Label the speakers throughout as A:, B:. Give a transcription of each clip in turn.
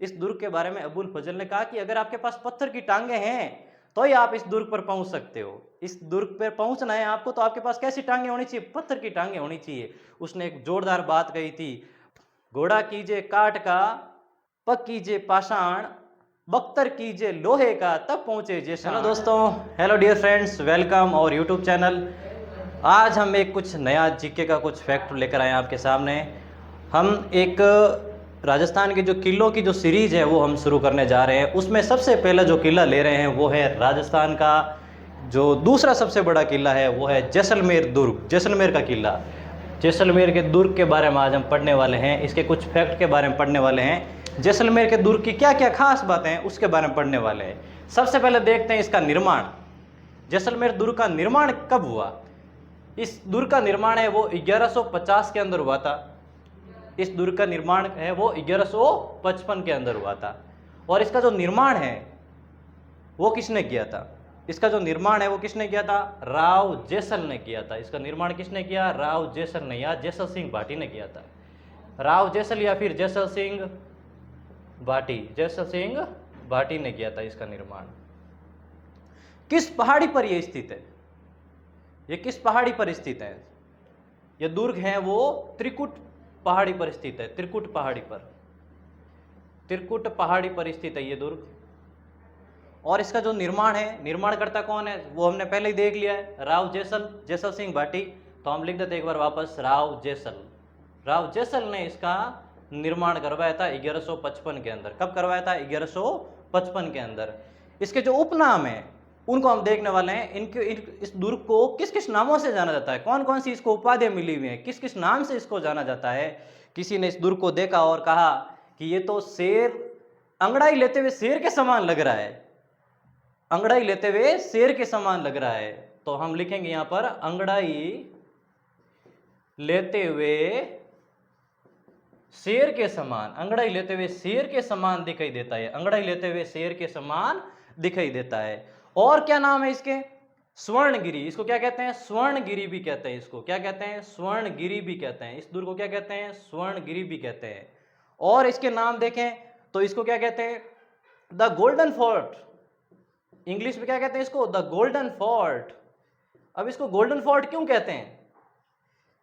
A: इस दुर्ग के बारे में अबुल फजल ने कहा कि अगर आपके पास पत्थर की टांगे हैं तो ही आप इस दुर्ग पर पहुंच सकते हो। इस दुर्ग पर पहुंचना है आपको तो आपके पास कैसी टांगे होनी चाहिए? पत्थर की टांगे होनी चाहिए। उसने एक जोरदार बात कही थी, घोड़ा कीजिए काठ का, पग कीजिए पाषाण, बख्तर कीजिए लोहे का, तब पहुंचे जैशान। हेलो दोस्तों, हेलो डियर फ्रेंड्स, वेलकम और यूट्यूब चैनल। आज हम एक कुछ नया जीके का कुछ फैक्ट लेकर आए हैं आपके सामने। हम एक राजस्थान के जो किलों की जो सीरीज है वो हम शुरू करने जा रहे हैं। उसमें सबसे पहला जो किला ले रहे हैं वो है राजस्थान का जो दूसरा सबसे बड़ा किला है वो है जैसलमेर दुर्ग, जैसलमेर का किला। जैसलमेर के दुर्ग के बारे में आज हम पढ़ने वाले हैं, इसके कुछ फैक्ट के बारे में पढ़ने वाले हैं। जैसलमेर के दुर्ग की क्या क्या खास बातें हैं उसके बारे में पढ़ने वाले हैं। सबसे पहले देखते हैं इसका निर्माण। जैसलमेर दुर्ग का निर्माण कब हुआ? इस दुर्ग का निर्माण है वो 1150 के अंदर हुआ था। इस दुर्ग का निर्माण है वो 1155 के अंदर हुआ था। और इसका जो निर्माण है वो किसने किया था? इसका जो निर्माण है वो किसने किया था? राव जैसल ने किया था। इसका निर्माण किसने किया? राव जैसल ने या जैसल सिंह भाटी ने किया था। राव जैसल या फिर जैसल सिंह भाटी, जैसल सिंह भाटी ने किया था इसका निर्माण। किस पहाड़ी पर यह स्थित है? ये किस पहाड़ी पर स्थित है? ये दुर्ग है वो त्रिकुट पहाड़ी पर स्थित है। त्रिकुट पहाड़ी पर, त्रिकुट पहाड़ी पर स्थित है ये दुर्ग। और इसका जो निर्माण है, निर्माण करता कौन है वो हमने पहले ही देख लिया है, राव जैसल, जैसल सिंह भाटी। तो हम लिख देते एक बार वापस, राव जैसल। राव जैसल ने इसका निर्माण करवाया था 1155 के अंदर। कब करवाया था? 1155 के अंदर। इसके जो उपनाम है उनको हम देखने वाले हैं। इस दुर्ग को किस किस नामों से जाना जाता है, कौन कौन सी इसको उपाधियां मिली हुई हैं, किस किस नाम से इसको जाना जाता है। किसी ने इस दुर्ग को देखा और कहा कि ये तो शेर अंगड़ाई लेते हुए शेर के समान लग रहा है, अंगड़ाई लेते हुए शेर के समान लग रहा है। तो हम लिखेंगे यहां पर अंगड़ाई लेते हुए शेर के समान, अंगड़ाई लेते हुए शेर के समान दिखाई देता है, अंगड़ाई लेते हुए शेर के समान दिखाई देता है। और क्या नाम है इसके? स्वर्णगिरी। इसको क्या कहते हैं? स्वर्णगिरी भी कहते हैं। इसको क्या कहते हैं? स्वर्णगिरी भी कहते हैं। इस दुर्ग को क्या कहते हैं? स्वर्णगिरी भी कहते हैं। और इसके नाम देखें तो इसको क्या कहते हैं? The golden fort. इंग्लिश में क्या कहते हैं इसको? The golden fort. अब इसको गोल्डन फोर्ट क्यों कहते हैं?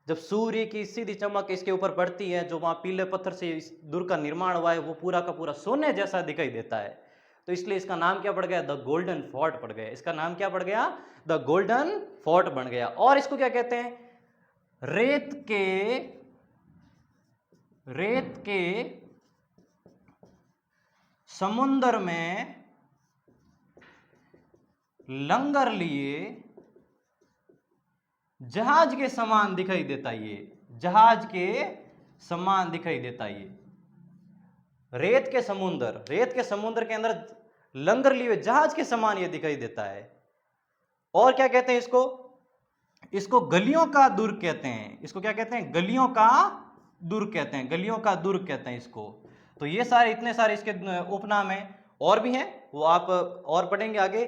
A: जब सूर्य की सीधी चमक इसके ऊपर पड़ती है, जो वहां पीले पत्थर से इस दुर्ग का निर्माण हुआ है वो पूरा का पूरा सोने जैसा दिखाई देता है। तो इसलिए इसका नाम क्या पड़ गया? द गोल्डन फोर्ट पड़ गया। इसका नाम क्या पड़ गया? द गोल्डन फोर्ट बन गया। और इसको क्या कहते हैं? रेत के समुद्र में लंगर लिए जहाज के समान दिखाई देता है। ये जहाज के समान दिखाई देता है। ये रेत के समुद्र के अंदर लंगर लिए जहाज के समान ये दिखाई देता है। और क्या कहते हैं इसको? इसको गलियों का दुर्ग कहते हैं। इसको क्या कहते हैं? गलियों का दुर्ग कहते हैं। गलियों का दुर्ग कहते हैं इसको। तो ये सारे इतने सारे इसके उपनाम हैं, और भी हैं, वो आप और पढ़ेंगे आगे।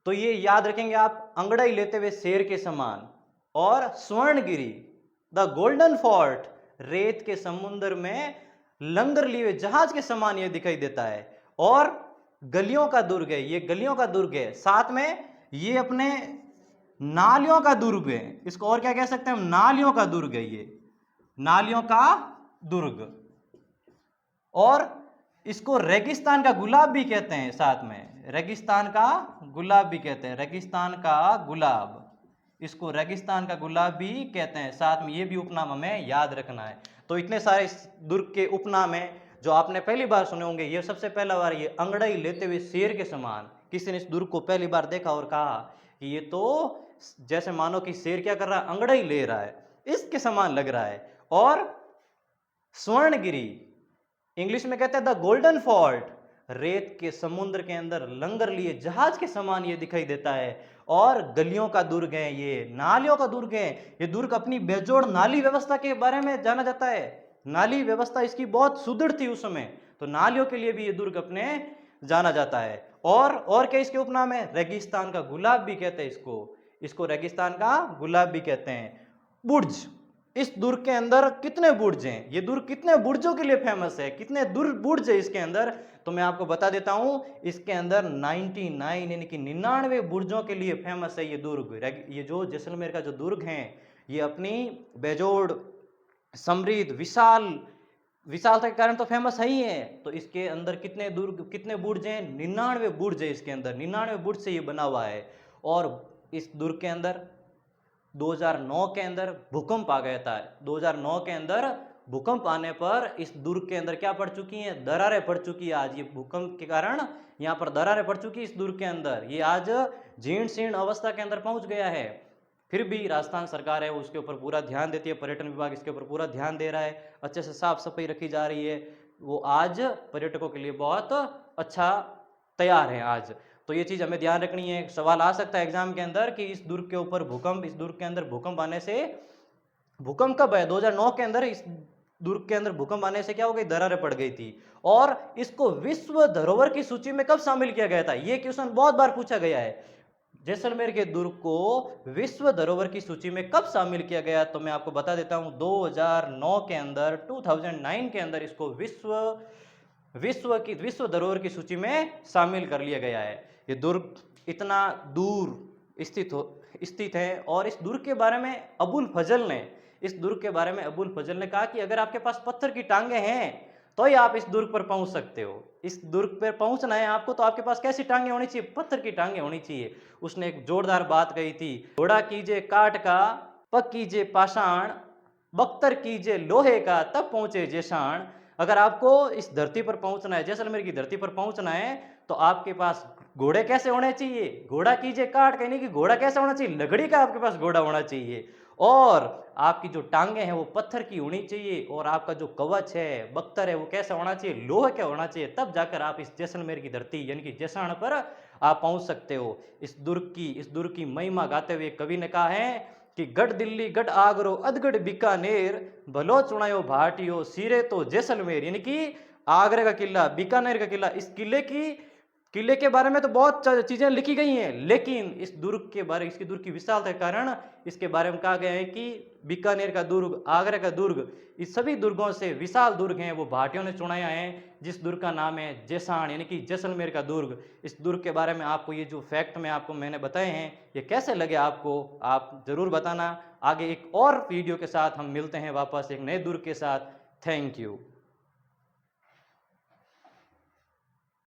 A: तो ये याद रखेंगे आप, अंगड़ाई लेते हुए शेर के समान, और स्वर्णगिरी, द गोल्डन फोर्ट, रेत के समुद्र में लंगर लिए जहाज के समान ये दिखाई देता है, और गलियों का दुर्ग है। ये गलियों का दुर्ग है। साथ में ये अपने नालियों का दुर्ग है। इसको और क्या कह सकते हैं हम? नालियों का दुर्ग है ये, नालियों का दुर्ग। और इसको रेगिस्तान का गुलाब भी कहते हैं। साथ में रेगिस्तान का गुलाब भी कहते हैं। रेगिस्तान का गुलाब, इसको रेगिस्तान का गुलाब भी कहते हैं। साथ में ये भी उपनाम हमें याद रखना है। तो इतने सारे इस दुर्ग के उपनाम हैं जो आपने पहली बार सुने होंगे। ये सबसे पहला बार, ये अंगड़ाई लेते हुए शेर के समान, किसी ने इस दुर्ग को पहली बार देखा और कहा कि ये तो जैसे मानो कि शेर क्या कर रहा है? अंगड़ाई ले रहा है, इसके समान लग रहा है। और स्वर्णगिरी, इंग्लिश में कहते हैं द गोल्डन फोर्ट, रेत के समुद्र के अंदर लंगर लिए जहाज के समान ये दिखाई देता है। और गलियों का दुर्ग है, ये नालियों का दुर्ग है। ये दुर्ग अपनी बेजोड़ नाली व्यवस्था के बारे में जाना जाता है। नाली व्यवस्था इसकी बहुत सुदृढ़ थी उस समय, तो नालियों के लिए भी ये दुर्ग अपने जाना जाता है। और क्या इसके उपनाम है? रेगिस्तान का गुलाब भी कहते हैं इसको। इसको रेगिस्तान का गुलाब भी कहते हैं। बुर्ज, इस दुर्ग के अंदर कितने बुर्ज हैं, ये दुर्ग कितने बुर्जों के लिए फेमस है, कितने बुर्ज है इसके अंदर, तो मैं आपको बता देता हूं इसके अंदर 99 यानी कि 99 बुर्जों के लिए फेमस है ये दुर्ग। ये जो जैसलमेर का जो दुर्ग है ये अपनी बेजोड़, समृद्ध, विशालता के कारण तो फेमस है ही है। तो इसके अंदर कितने दुर्ग, कितने बुर्ज हैं, 99 बुर्ज है इसके अंदर, 99 बुर्ज से ये बना हुआ है। और इस दुर्ग के अंदर 2009 के अंदर भूकंप आ गया था। 2009 के अंदर भूकंप आने पर इस दुर्ग के अंदर क्या पड़ चुकी हैं, दरारें पड़ चुकी है। आज ये भूकंप के कारण यहाँ पर दरारें पड़ चुकी इस दुर्ग के अंदर, ये आज जीर्ण शीर्ण अवस्था के अंदर पहुंच गया है। फिर भी राजस्थान सरकार है उसके ऊपर पूरा ध्यान देती है, पर्यटन विभाग इसके ऊपर पूरा ध्यान दे रहा है, अच्छे से साफ सफाई रखी जा रही है। वो आज पर्यटकों के लिए बहुत अच्छा तैयार है आज। तो ये चीज हमें ध्यान रखनी है। सवाल आ सकता है एग्जाम के अंदर कि इस दुर्ग के ऊपर भूकंप, इस दुर्ग के अंदर भूकंप आने से, भूकंप कब है, 2009 के अंदर इस दुर्ग के अंदर भूकंप आने से क्या हो गई, दरारें पड़ गई थी। और इसको विश्व धरोहर की सूची में कब शामिल किया गया था, ये क्वेश्चन बहुत बार पूछा गया है। जैसलमेर के दुर्ग को विश्व धरोहर की सूची में कब शामिल किया गया, तो मैं आपको बता देता हूं 2009 के अंदर, 2009 के अंदर इसको विश्व धरोहर की सूची में शामिल कर लिया गया है। ये दुर्ग इतना दूर स्थित है। और इस दुर्ग के बारे में अबुल फजल ने कहा कि अगर आपके पास पत्थर की टांगे हैं तो ही आप इस दुर्ग पर पहुंच सकते हो। इस दुर्ग पर पहुंचना है आपको तो आपके पास कैसी टांगे होनी चाहिए, पत्थर की टांगे होनी चाहिए। उसने एक जोरदार बात कही थी, घोड़ा कीजिए काठ का, पग कीजिए पाषाण, बख्तर कीजिए लोहे का, तब पहुंचे जेशान। अगर आपको इस धरती पर पहुंचना है, जैसलमेर की धरती पर पहुंचना है, तो आपके पास घोड़े कैसे होने चाहिए, घोड़ा कीजिए काठ, कहने की घोड़ा कैसा होना चाहिए, लकड़ी का आपके पास घोड़ा होना चाहिए। और आपकी जो टांगे हैं वो पत्थर की होनी चाहिए। और आपका जो कवच है, बख्तर है, वो कैसा होना चाहिए, लोहे का होना चाहिए। तब जाकर आप इस जैसलमेर की धरती यानी कि जैसाण पर आप पहुंच सकते हो। इस दुर्ग की महिमा गाते हुए कवि ने कहा है कि गढ़ दिल्ली गढ़ आगरो अधगढ़ बीकानेर, भलो चुनायो भाटियो सिरे तो जैसलमेर। यानी कि आगरे का किला, बीकानेर का किला, इस किले के बारे में तो बहुत चीजें लिखी गई हैं, लेकिन इस दुर्ग के बारे, इसकी दुर्ग की विशालता के कारण इसके बारे में कहा गया है कि बीकानेर का दुर्ग, आगरा का दुर्ग, इस सभी दुर्गों से विशाल दुर्ग हैं वो भाटियों ने चुनाया है, जिस दुर्ग का नाम है जैसाण यानी कि जैसलमेर का दुर्ग। इस दुर्ग के बारे में आपको ये जो फैक्ट मैंने बताए हैं, ये कैसे लगे आपको, आप जरूर बताना। आगे एक और वीडियो के साथ हम मिलते हैं वापस एक नए दुर्ग के साथ। Thank you.